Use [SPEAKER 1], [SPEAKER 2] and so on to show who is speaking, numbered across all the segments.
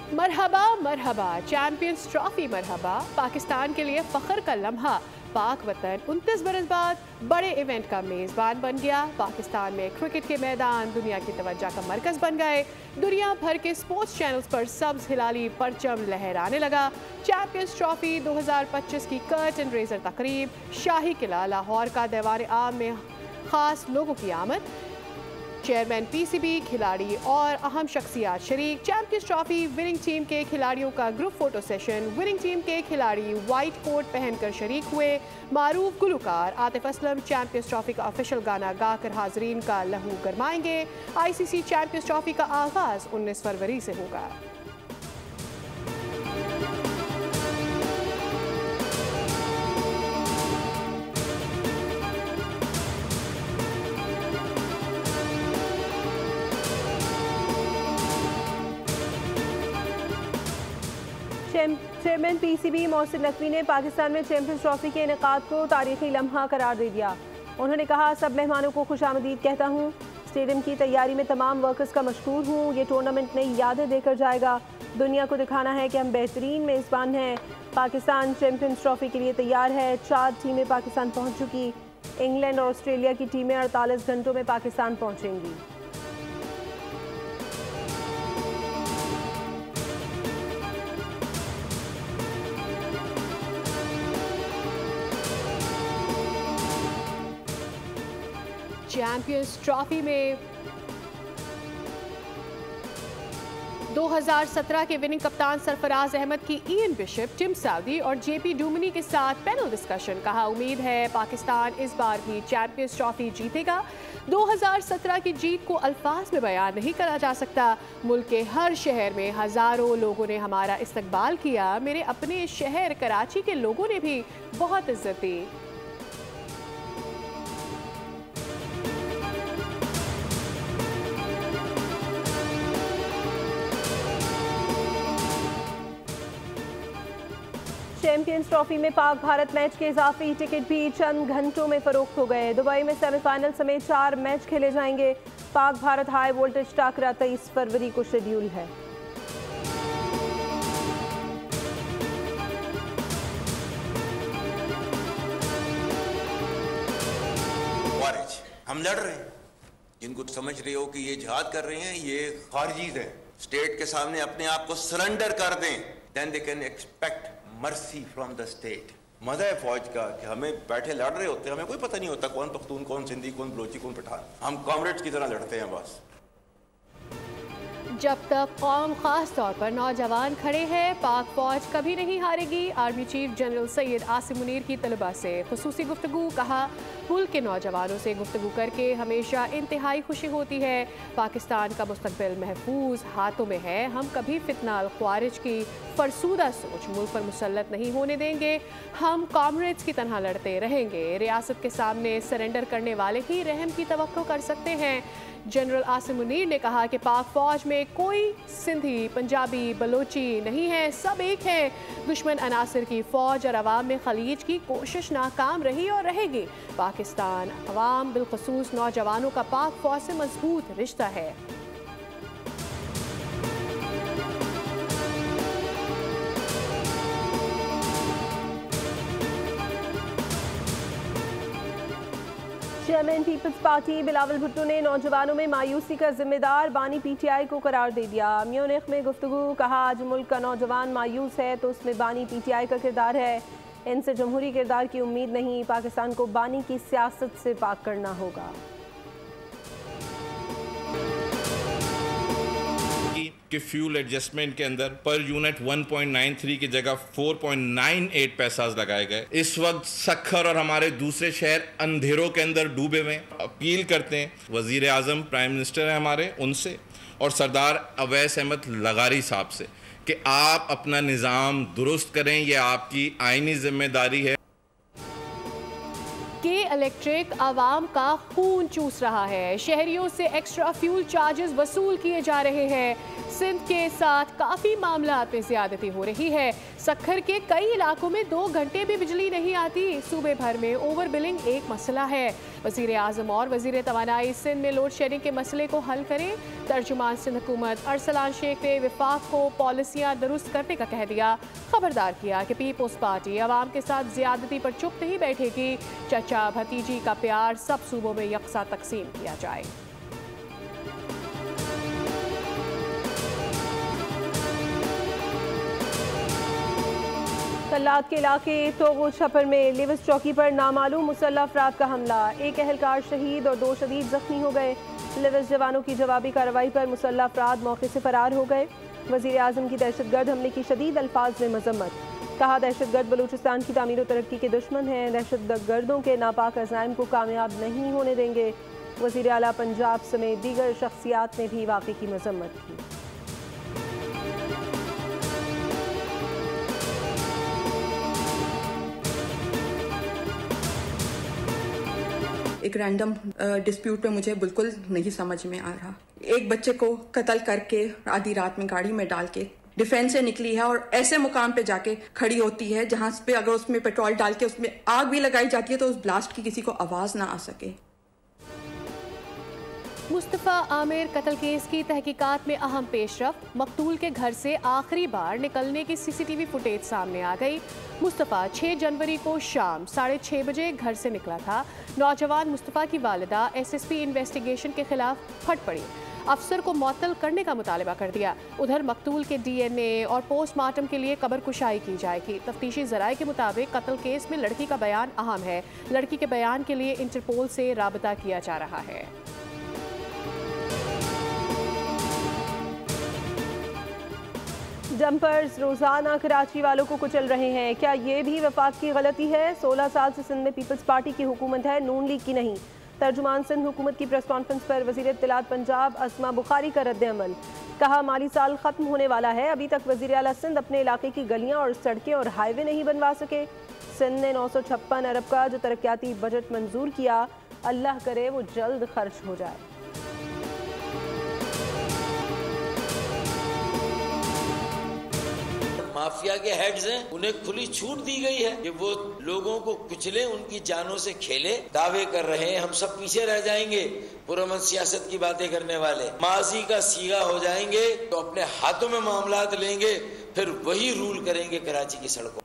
[SPEAKER 1] मरहबा मरहबा, champions trophy मरहबा। पाकिस्तान के लिए फ़ख्र का लम्हा। पाक वतन 29 बरस बाद बड़े इवेंट का मेज़बान बन गया। पाकिस्तान में क्रिकेट के मैदान दुनिया की तवज्जो का मरकज़ बन गए। दुनिया भर के स्पोर्ट्स चैनल्स पर सब्ज़ हिलाली परचम लहराने लगा। चैंपियंस ट्रॉफी 2025 की कर्टन रेजर तकरीब, शाही किला लाहौर का दीवार आम में ख़ास लोगों की आमद। चेयरमैन पीसीबी, खिलाड़ी और अहम शख्सियात शरीक। चैंपियंस ट्रॉफी विनिंग टीम के खिलाड़ियों का group photo session. Winning team के खिलाड़ी वाइट कोट पहनकर शरीक हुए। मारूफ गुलकार आतिफ असलम चैंपियंस ट्रॉफी का ऑफिशियल गाना गाकर हाजरीन का लहू गरमाएंगे। आईसीसी चैंपियंस ट्रॉफी का आगाज 19 फरवरी से होगा।
[SPEAKER 2] चेयरमैन पीसीबी मोहसिन नकवी ने पाकिस्तान में चैंपियंस ट्रॉफी के इनेकाद को तारीखी लम्हा करार दे दिया। उन्होंने कहा, सब मेहमानों को खुशामदीद कहता हूँ। स्टेडियम की तैयारी में तमाम वर्कर्स का मशकूर हूँ। ये टूर्नामेंट नई यादें देकर जाएगा। दुनिया को दिखाना है कि हम बेहतरीन मेज़बान हैं। पाकिस्तान चैंपियंस ट्रॉफी के लिए तैयार है। 4 टीमें पाकिस्तान पहुँच चुकी। इंग्लैंड और ऑस्ट्रेलिया की टीमें 48 घंटों में पाकिस्तान पहुँचेंगी।
[SPEAKER 1] चैंपियंस ट्रॉफी में 2017 के विनिंग कप्तान सरफराज अहमद की इयन बिशप, टिम साउदी और जेपी डुमनी के साथ पैनल डिस्कशन। कहा, उम्मीद है पाकिस्तान इस बार भी चैंपियंस ट्रॉफी जीतेगा। 2017 की जीत को अल्फाज में बयान नहीं करा जा सकता। मुल्क के हर शहर में हज़ारों लोगों ने हमारा इस्तकबाल किया। मेरे अपने शहर कराची के लोगों ने भी बहुत इज्जत दी।
[SPEAKER 2] चैंपियंस ट्रॉफी में पाक भारत मैच के इजाफी टिकट भी चंद घंटों में फरोख्त हो गए। दुबई में सेमीफाइनल समेत 4 मैच खेले जाएंगे। पाक भारत हाई वोल्टेज टाकरा 23 फरवरी को शेड्यूल है।
[SPEAKER 3] हम लड़ रहे हैं, जिनको समझ रहे हो कि ये जिहाद कर रहे हैं, ये खारजीज हैं। स्टेट के सामने अपने आप को सरेंडर कर दें, then they can expect mercy from the state. मजा है फौज का कि हमें बैठे लड़ रहे होते हैं, हमें कोई पता नहीं होता कौन पख्तून, कौन सिंधी, कौन बलोची, कौन पठान। हम कॉमरेड्स की तरह लड़ते हैं बस।
[SPEAKER 1] जब तक कौम खास तौर पर नौजवान खड़े हैं, पाक फौज कभी नहीं हारेगी। Army chief general Syed Asim Munir की तलबा से खुसूसी गुफ्तगू। कहा, मुल्क के नौजवानों से गुफ्तगू करके हमेशा इंतहाई खुशी होती है। पाकिस्तान का मुस्तकबिल महफूज हाथों में है। हम कभी फितना अल ख्वारिज की फरसूदा सोच मुल्क पर मुसल्लत नहीं होने देंगे। हम कॉमरेड्स की तरह लड़ते रहेंगे। रियासत के सामने सरेंडर करने वाले ही रहम की तवक्को कर सकते हैं। जनरल आसिम मुनीर ने कहा कि पाक फौज में कोई सिंधी, पंजाबी, बलोची नहीं है, सब एक हैं। दुश्मन अनासिर की फौज और अवाम में खलीज की कोशिश नाकाम रही और रहेगी। पाकिस्तान अवाम बिलखसूस नौजवानों का पाक फौज से मजबूत रिश्ता है।
[SPEAKER 2] Chairman Peoples Party Bilawal Bhutto ने नौजवानों में मायूसी का जिम्मेदार बानी पीटीआई को करार दे दिया। म्यूनिख में गुफ्तगू। कहा, आज मुल्क का नौजवान मायूस है तो उसमें बानी पीटीआई का किरदार है। इनसे जमहूरी किरदार की उम्मीद नहीं। पाकिस्तान को बानी की सियासत से पाक करना होगा।
[SPEAKER 4] कि फ्यूल एडजस्टमेंट के अंदर पर यूनिट 1.93 की जगह 4.98 पैसा लगाए गए। इस वक्त सखर और हमारे दूसरे शहर अंधेरों के अंदर डूबे हुए। अपील करते हैं वजीर आजम, प्राइम मिनिस्टर हैं हमारे, उनसे और सरदार अवैस अहमद लगारी साहब से कि आप अपना निज़ाम दुरुस्त करें। ये आपकी आईनी जिम्मेदारी है।
[SPEAKER 1] के इलेक्ट्रिक आवाम का खून चूस रहा है। शहरियों से एक्स्ट्रा फ्यूल चार्जेस वसूल किए जा रहे हैं। सिंध के साथ काफ़ी मामलात में ज़्यादती हो रही है। सक्खर के कई इलाकों में 2 घंटे भी बिजली नहीं आती। सूबे भर में ओवर बिलिंग एक मसला है। वजीर आजम और वजीर तवानाई सिंध में लोड शेडिंग के मसले को हल करें। तर्जुमान सिंध हुकूमत अरसलान शेख ने विफाक को पॉलिसियाँ दुरुस्त करने का कह दिया। खबरदार किया कि पीपल्स पार्टी अवाम के साथ ज्यादती पर चुप नहीं बैठेगी। चचा भतीजी का प्यार सब सूबों में यकसा तकसीम किया जाए।
[SPEAKER 2] कल्लात के इलाके तोगो छपर में लिविस चौकी पर नामालूम मुसल्लह अफराद का हमला। एक अहलकार शहीद और 2 शदीद जख्मी हो गए। लिविस जवानों की जवाबी कार्रवाई पर मुसल्लह अफराद मौके से फरार हो गए। वजीर आजम की दहशतगर्द हमले की शदीद अल्फाज में मजम्मत। कहा, दहशतगर्द बलूचिस्तान की तामीर और तरक्की के दुश्मन हैं। दहशतगर्दों के नापाक अज़ाइम को कामयाब नहीं होने देंगे। वज़ीर आला पंजाब समेत दीगर शख्सियात ने भी वाक़े की मजम्मत की।
[SPEAKER 5] एक रैंडम डिस्प्यूट पे मुझे बिल्कुल नहीं समझ में आ रहा। एक बच्चे को कत्ल करके आधी रात में गाड़ी में डाल के डिफेंस से निकली है और ऐसे मुकाम पे जाके खड़ी होती है जहां पे अगर उसमें पेट्रोल डाल के उसमें आग भी लगाई जाती है तो उस ब्लास्ट की किसी को आवाज ना आ सके।
[SPEAKER 1] मुस्तफ़ा आमिर कत्ल केस की तहकीकात में अहम पेशरफ। मकतूल के घर से आखिरी बार निकलने की CCTV फुटेज सामने आ गई। मुस्तफ़ा 6 जनवरी को शाम 6:30 बजे घर से निकला था। नौजवान मुस्तफ़ा की वालिदा SSP इन्वेस्टिगेशन के खिलाफ फट पड़ी। अफसर को मुअत्तल करने का मुतालबा कर दिया। उधर मकतूल के DNA और पोस्टमार्टम के लिए कब्र कुशाई की जाएगी। तफ्तीशी ज़राए के मुताबिक कत्ल केस में लड़की का बयान अहम है। लड़की के बयान के लिए इंटरपोल से राबता किया जा रहा है।
[SPEAKER 2] डंपर्स रोजाना कराची वालों को कुचल रहे हैं। क्या ये भी वफाक की गलती है? 16 साल से सिंध में पीपल्स पार्टी की हुकूमत है, नून लीग की नहीं। तर्जुमान सिंध हुकूमत की प्रेस कॉन्फ्रेंस पर वज़ीर इत्तलात पंजाब अस्मा बुखारी का रद्द अमल। कहा, माली साल खत्म होने वाला है, अभी तक वज़ीर आला सिंध अपने इलाके की गलियां और सड़कें और हाईवे नहीं बनवा सके। सिंध ने 956 अरब का जो तरक्याती बजट मंजूर किया, अल्लाह करे वो जल्द खर्च हो जाए।
[SPEAKER 6] माफिया के हेड्स हैं, उन्हें खुली छूट दी गई है कि वो लोगों को कुचले, उनकी जानों से खेले। दावे कर रहे हैं हम सब पीछे रह जाएंगे, पुरअमन सियासत की बातें करने वाले माजी का सीगा हो जाएंगे तो अपने हाथों में मामलात लेंगे, फिर वही रूल करेंगे कराची की सड़कों।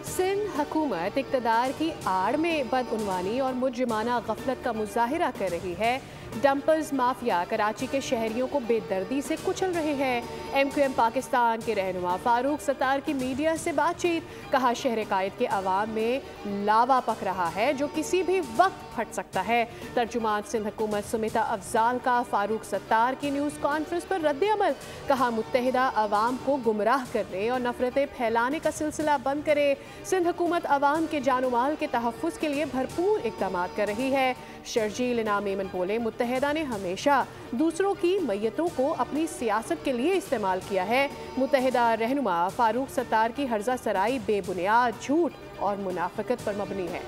[SPEAKER 1] सिंध हुकूमत इक़्तिदार की आड़ में बदउनवानी और मुजरिमाना गफलत का मुजाहिरा कर रही है। डंपर्स माफिया कराची के शहरियों को बेदर्दी से कुचल रहे हैं। MQM पाकिस्तान के रहनुमा फारूक सत्तार की मीडिया से बातचीत। कहा, शहर कायद के अवाम में लावा पक रहा है जो किसी भी वक्त फट सकता है। तर्जुमान सिंध हुकूमत सुमिता अफजाल का फारूक सत्तार की न्यूज़ कॉन्फ्रेंस पर रद्द अमल। कहा, मुत्तहिदा अवाम को गुमराह करने और नफरतें फैलाने का सिलसिला बंद करे। सिंध हुकूमत अवाम के जानो माल के तहफ़्फ़ुज़ के लिए भरपूर इक़दाम कर रही है। शर्जील इनाम मेमन बोले, मुत्तहिदा ने हमेशा दूसरों की मैयतों को अपनी सियासत के लिए इस्तेमाल किया है। मुत्तहिदा रहनुमा फारूक सत्तार की हर्जा सराई बेबुनियाद, झूठ और मुनाफिकत पर मबनी है।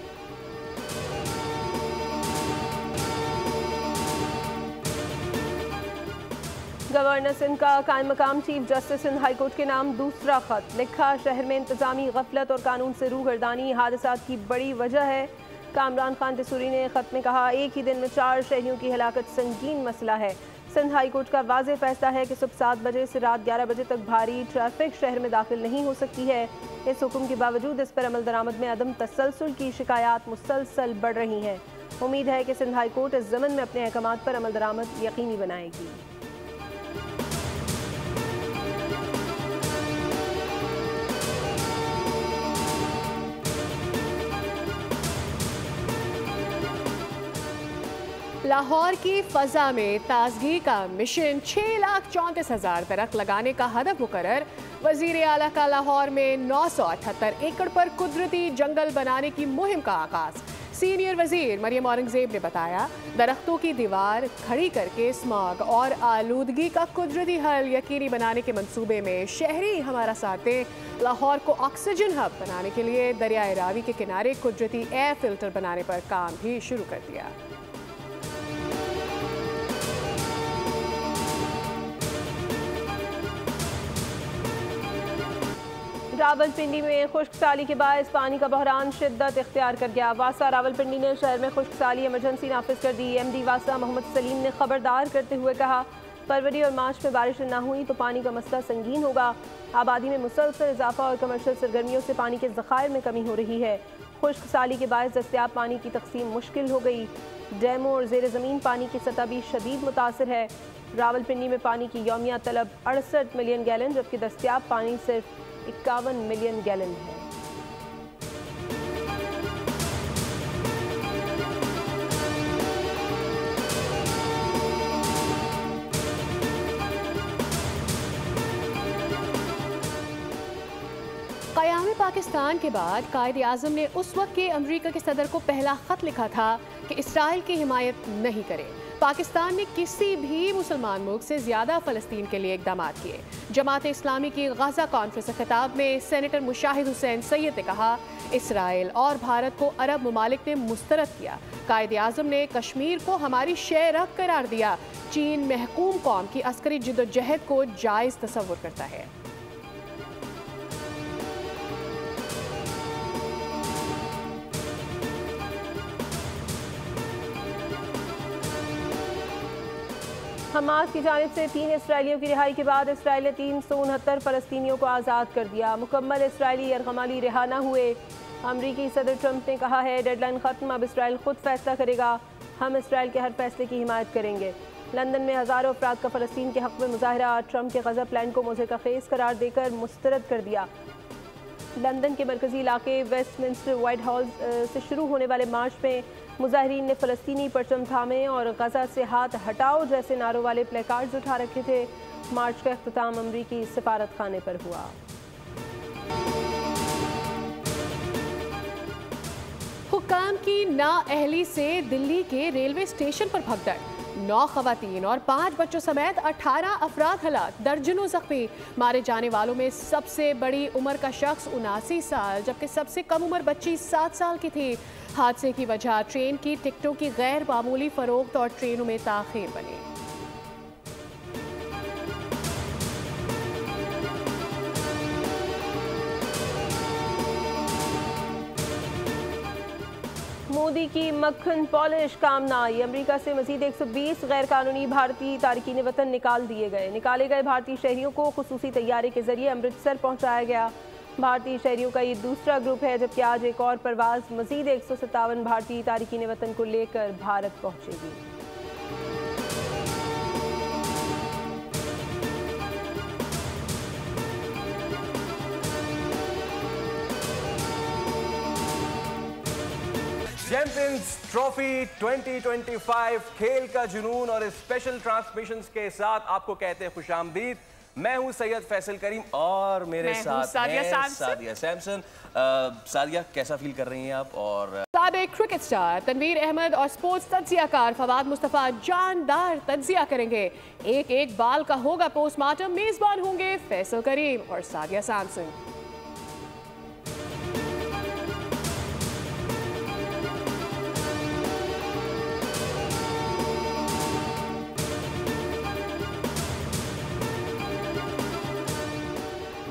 [SPEAKER 2] गवर्नर सिंध का कायम मकाम chief justice Sindh high court के नाम दूसरा खत लिखा। शहर में इंतजामी गफलत और कानून से रूगर्दानी हादसात की बड़ी वजह है। कामरान खान तसूरी ने खत में कहा, एक ही दिन में 4 शहरियों की हलाकत संगीन मसला है। सिंध हाई कोर्ट का वाज़ेह फैसला है कि सुबह 7 बजे से रात 11 बजे तक भारी ट्रैफिक शहर में दाखिल नहीं हो सकती है। इस हुक्म के बावजूद इस पर अमल दरामद में अदम तसलसल की शिकायत मुसलसल बढ़ रही हैं। उम्मीद है कि सिंध हाई कोर्ट इस ज़मन में अपने अहकामात पर अमल दरामद यकीनी बनाएगी।
[SPEAKER 1] लाहौर की फ़ज़ा में ताज़गी का मिशन 6,34,000 दरख्त लगाने का हदफ मुकर्रर। वज़ीर आला का लाहौर में 978 एकड़ पर कुदरती जंगल बनाने की मुहिम का आगाज़। सीनियर वज़ीर मरियम औरंगज़ेब ने बताया, दरख्तों की दीवार खड़ी करके स्मॉग और आलूदगी का कुदरती हल यकीनी बनाने के मंसूबे में शहरी हमारा साथ दें। लाहौर को ऑक्सीजन हब बनाने के लिए दरियाए रावी के किनारे कुदरती एयर फिल्टर बनाने पर काम भी शुरू कर दिया।
[SPEAKER 2] रावलपिंडी में खुश्क साली के बायस पानी का बहरान शिद्दत इख्तियार कर गया। वासा रावलपिंडी ने शहर में खुश्क साली इमरजेंसी नाफिज कर दी। MD वासा मोहम्मद सलीम ने खबरदार करते हुए कहा, फरवरी और मार्च में बारिश ना हुई तो पानी का मसला संगीन होगा। आबादी में मुसलसल इजाफा और कमर्शियल सरगर्मियों से पानी के ज़खायर में कमी हो रही है। खुश्क साली के बायस दस्तयाब पानी की तकसीम मुश्किल हो गई। डैमों और ज़ेर ज़मीन पानी की सतह भी शदीद मुतासर है। रावलपिंडी में पानी की यौमिया तलब 68 मिलियन गैलन, जबकि दस्तयाब पानी सिर्फ 51 मिलियन गैलन है।
[SPEAKER 1] क़याम पाकिस्तान के बाद कायद आज़म ने उस वक्त के अमरीका के सदर को पहला ख़त लिखा था कि इसराइल की हिमायत नहीं करे। पाकिस्तान ने किसी भी मुसलमान मुल्क से ज़्यादा फ़लस्तीन के लिए इक़दाम किए। जमात इस्लामी की गाज़ा कॉन्फ्रेंस खिताब में सेनेटर मुशाहिद हुसैन सैयद ने कहा, इसराइल और भारत को अरब ममालिक ने मुस्तरद किया। कायद आज़म ने कश्मीर को हमारी शहरक करार दिया। चीन महकूम कौम की अस्करी जिद्दोजहद को जायज़ तस्वुर करता है।
[SPEAKER 2] हमास की जानिब से 3 इसराइलियों की रिहाई के बाद इसराइल ने 369 फ़लस्तीनियों को आज़ाद कर दिया। मुकम्मल इसराइली यरगमाली रिहा न हुए। अमरीकी सदर ट्रंप ने कहा है, डेडलाइन ख़त्म, अब इसराइल खुद फैसला करेगा। हम इसराइल के हर फैसले की हिमायत करेंगे। लंदन में हज़ारों अफराद का फ़लस्तीन के हक़ में मुजाहरा। ट्रंप के गज़ब प्लान को मुज़हिर खेज़ करार देकर मुस्तरद कर दिया। लंदन के मरकज़ी इलाके वेस्टमिंस्टर व्हाइट हाउस से शुरू होने वाले मार्च में मुजाहिरीन ने फ़लस्तीनी परचम थामे और गज़ा से हाथ हटाओ जैसे नारों वाले प्लेकार्ड्स उठा रखे थे। मार्च का इख्तिताम अमरीकी सफारत खाने पर हुआ।
[SPEAKER 1] हुक्काम की नाअहली से दिल्ली के रेलवे स्टेशन पर भगदड़। 9 खवातीन और 5 बच्चों समेत 18 अफराद हलाक, दर्जनों जख्मी। मारे जाने वालों में सबसे बड़ी उम्र का शख्स 79 साल, जबकि सबसे कम उम्र बच्ची 7 साल की थी। हादसे की वजह ट्रेन की टिकटों की गैर मामूली फरोख्त और ट्रेनों में ताख़ीर बनी।
[SPEAKER 2] मोदी की मक्खन पॉलिश काम न आई। अमरीका से मजीद 120 गैर कानूनी भारतीय तारकीन वतन निकाले गए भारतीय शहरियों को खुसूसी तैयारे के जरिए अमृतसर पहुंचाया गया। भारतीय शहरियों का ये दूसरा ग्रुप है, जबकि आज एक और परवाज़ मजीद 157 भारतीय तारकीन वतन को लेकर भारत पहुंचेगी।
[SPEAKER 7] चैंपियंस ट्रॉफी 2025 खेल का जुनून और स्पेशल ट्रांसमिशंस के साथ आपको कहते हैं खुशामदीद। मैं हूं सैयद फैसल करीम और मेरे साथ सादिया सैमसन। सादिया, कैसा फील कर रही हैं आप? और
[SPEAKER 1] साबिक क्रिकेट स्टार तनवीर अहमद और स्पोर्ट्स तज्जियाकार फवाद मुस्तफ़ा जानदार तज्जिया करेंगे। एक बाल का होगा पोस्टमार्टम। मेजबान होंगे फैसल करीम और सादिया सैमसन।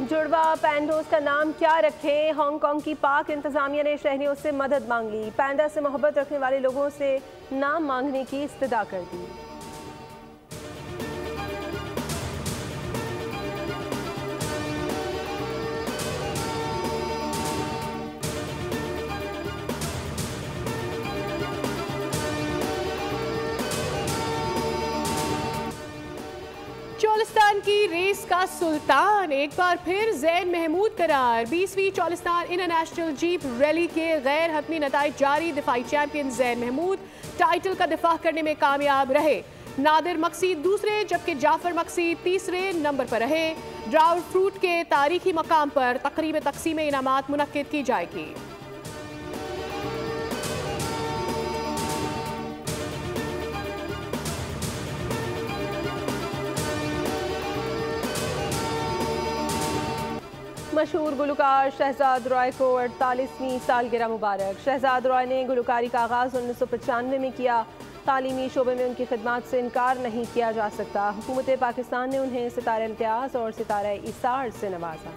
[SPEAKER 2] जुड़वा पैंडोस का नाम क्या रखें? हांगकांग की पाक इंतजामिया ने शहरियों से मदद मांग ली। पैंडा से मोहब्बत रखने वाले लोगों से नाम मांगने की इस्तदा कर दी।
[SPEAKER 1] चोलिस्तान की रेस का सुल्तान एक बार फिर ज़ैन महमूद करार। 20वीं चोलिस्तान इंटरनेशनल जीप रैली के गैर हतमी नताइज जारी। दिफाई चैंपियन ज़ैन महमूद टाइटल का दिफा करने में कामयाब रहे। नादिर मकसी दूसरे, जबकि जाफर मकसी तीसरे नंबर पर रहे। ड्राउट फ्रूट के तारीखी मकाम पर तकरीब तकसीम इनामात मुनक्किद की जाएगी।
[SPEAKER 2] मशहूर गुलकार शहजाद रॉय को 48वीं सालगिरह मुबारक। शहजाद रॉय ने गुलकारी का आगाज़ 1995 में किया। तालीमी शोबे में उनकी खिदमात से इनकार नहीं किया जा सकता। हुकूमत पाकिस्तान ने उन्हें सितारा इम्तियाज़ और सितारा इसार से नवाजा।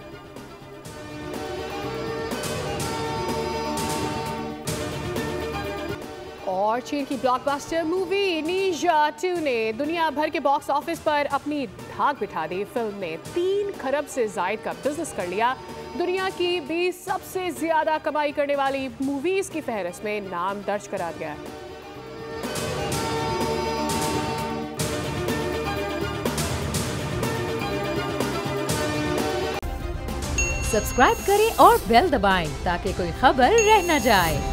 [SPEAKER 1] और चीन की ब्लॉकबस्टर मूवी निंजा 2 ने दुनिया भर के बॉक्स ऑफिस पर अपनी धाक बिठा दी। फिल्म ने 3 खरब से जायद का बिजनेस कर लिया। दुनिया की 20 सबसे ज्यादा कमाई करने वाली मूवीज की फहरिस्त में नाम दर्ज करा गया।
[SPEAKER 8] सब्सक्राइब करें और बेल दबाएं ताकि कोई खबर रह न जाए।